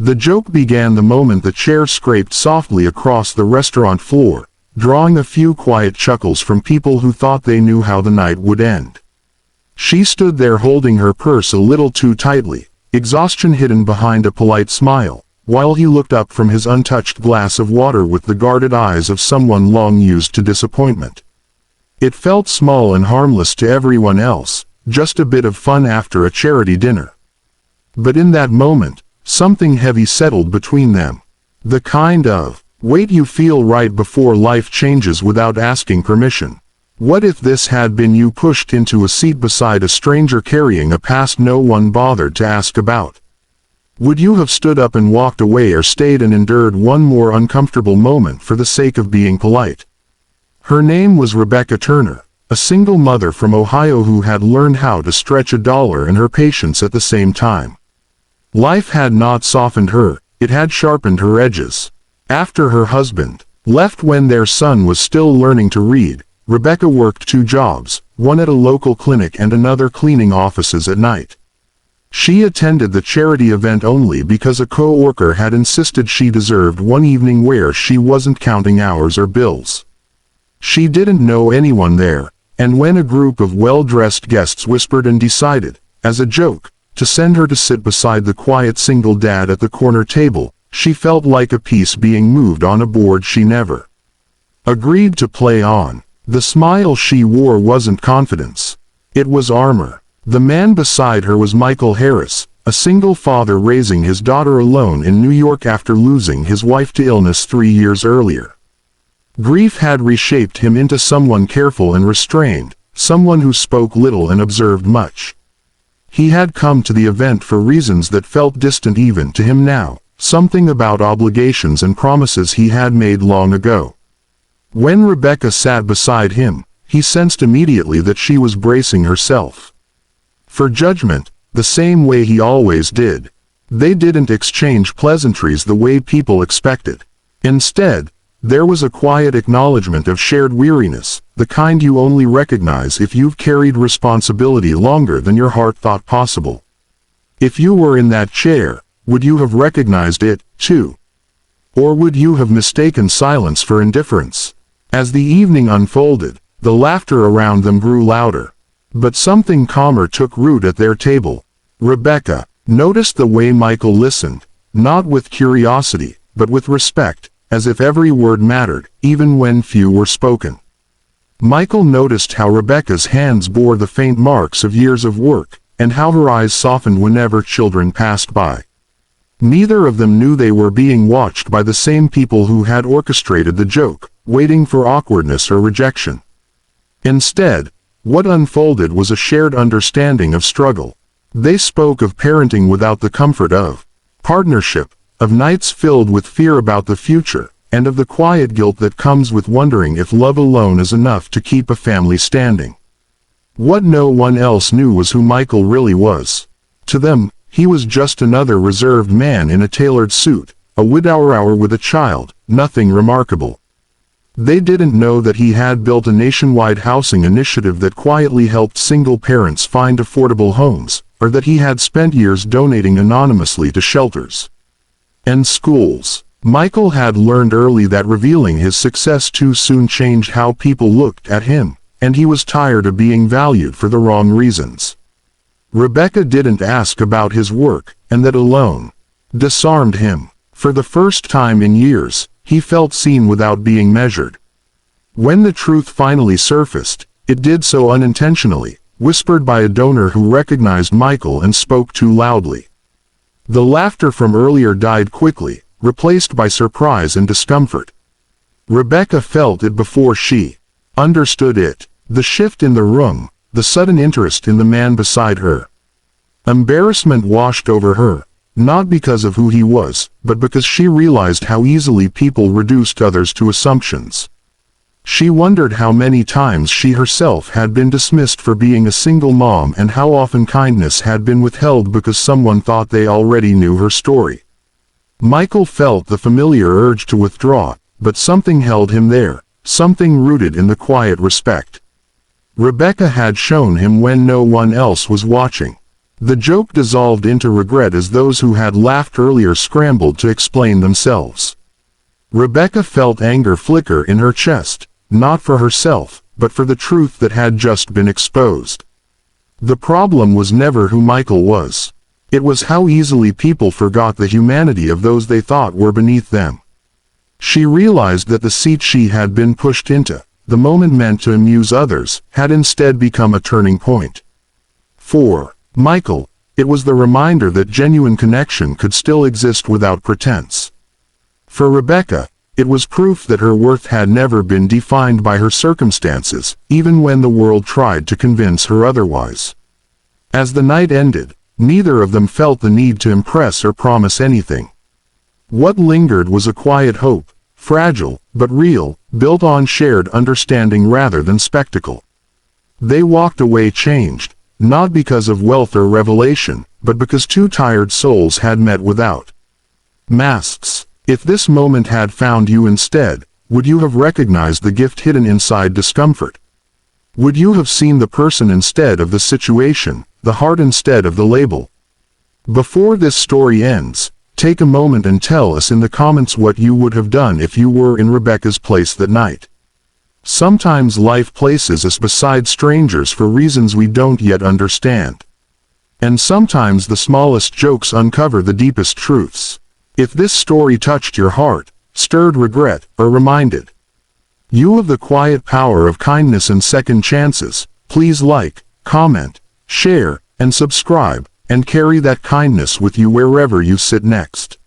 The joke began the moment the chair scraped softly across the restaurant floor, drawing a few quiet chuckles from people who thought they knew how the night would end. She stood there holding her purse a little too tightly, exhaustion hidden behind a polite smile, while he looked up from his untouched glass of water with the guarded eyes of someone long used to disappointment. It felt small and harmless to everyone else, just a bit of fun after a charity dinner. But in that moment, something heavy settled between them. The kind of weight you feel right before life changes without asking permission. What if this had been you pushed into a seat beside a stranger carrying a past no one bothered to ask about? Would you have stood up and walked away, or stayed and endured one more uncomfortable moment for the sake of being polite? Her name was Rebecca Turner, a single mother from Ohio who had learned how to stretch a dollar and her patience at the same time. Life had not softened her, it had sharpened her edges. After her husband left when their son was still learning to read, Rebecca worked 2 jobs, one at a local clinic and another cleaning offices at night. She attended the charity event only because a co-worker had insisted she deserved one evening where she wasn't counting hours or bills. She didn't know anyone there, and when a group of well-dressed guests whispered and decided, as a joke, to send her to sit beside the quiet single dad at the corner table, she felt like a piece being moved on a board she never agreed to play on. The smile she wore wasn't confidence. It was armor. The man beside her was Michael Harris, a single father raising his daughter alone in New York after losing his wife to illness 3 years earlier. Grief had reshaped him into someone careful and restrained, someone who spoke little and observed much. He had come to the event for reasons that felt distant even to him now, something about obligations and promises he had made long ago. When Rebecca sat beside him, he sensed immediately that she was bracing herself for judgment, the same way he always did. They didn't exchange pleasantries the way people expected. Instead, there was a quiet acknowledgement of shared weariness, the kind you only recognize if you've carried responsibility longer than your heart thought possible. If you were in that chair, would you have recognized it, too? Or would you have mistaken silence for indifference? As the evening unfolded, the laughter around them grew louder. But something calmer took root at their table. Rebecca noticed the way Michael listened, not with curiosity, but with respect, as if every word mattered, even when few were spoken. Michael noticed how Rebecca's hands bore the faint marks of years of work, and how her eyes softened whenever children passed by. Neither of them knew they were being watched by the same people who had orchestrated the joke, waiting for awkwardness or rejection. Instead, what unfolded was a shared understanding of struggle. They spoke of parenting without the comfort of partnership, of nights filled with fear about the future, and of the quiet guilt that comes with wondering if love alone is enough to keep a family standing. What no one else knew was who Michael really was. To them, he was just another reserved man in a tailored suit, a widower with a child, nothing remarkable. They didn't know that he had built a nationwide housing initiative that quietly helped single parents find affordable homes, or that he had spent years donating anonymously to shelters and schools. Michael had learned early that revealing his success too soon changed how people looked at him, and he was tired of being valued for the wrong reasons. Rebecca didn't ask about his work, and that alone disarmed him. For the first time in years, he felt seen without being measured. When the truth finally surfaced, it did so unintentionally, whispered by a donor who recognized Michael and spoke too loudly. The laughter from earlier died quickly, replaced by surprise and discomfort. Rebecca felt it before she understood it, the shift in the room, the sudden interest in the man beside her. Embarrassment washed over her, not because of who he was, but because she realized how easily people reduced others to assumptions. She wondered how many times she herself had been dismissed for being a single mom, and how often kindness had been withheld because someone thought they already knew her story. Michael felt the familiar urge to withdraw, but something held him there, something rooted in the quiet respect Rebecca had shown him when no one else was watching. The joke dissolved into regret as those who had laughed earlier scrambled to explain themselves. Rebecca felt anger flicker in her chest, not for herself, but for the truth that had just been exposed. The problem was never who Michael was. It was how easily people forgot the humanity of those they thought were beneath them. She realized that the seat she had been pushed into, the moment meant to amuse others, had instead become a turning point. For Michael, it was the reminder that genuine connection could still exist without pretense. For Rebecca, it was proof that her worth had never been defined by her circumstances, even when the world tried to convince her otherwise. As the night ended, neither of them felt the need to impress or promise anything. What lingered was a quiet hope, fragile, but real, built on shared understanding rather than spectacle. They walked away changed, not because of wealth or revelation, but because two tired souls had met without masks. If this moment had found you instead, would you have recognized the gift hidden inside discomfort? Would you have seen the person instead of the situation, the heart instead of the label? Before this story ends, take a moment and tell us in the comments what you would have done if you were in Rebecca's place that night. Sometimes life places us beside strangers for reasons we don't yet understand. And sometimes the smallest jokes uncover the deepest truths. If this story touched your heart, stirred regret, or reminded you of the quiet power of kindness and second chances, please like, comment, share, and subscribe, and carry that kindness with you wherever you sit next.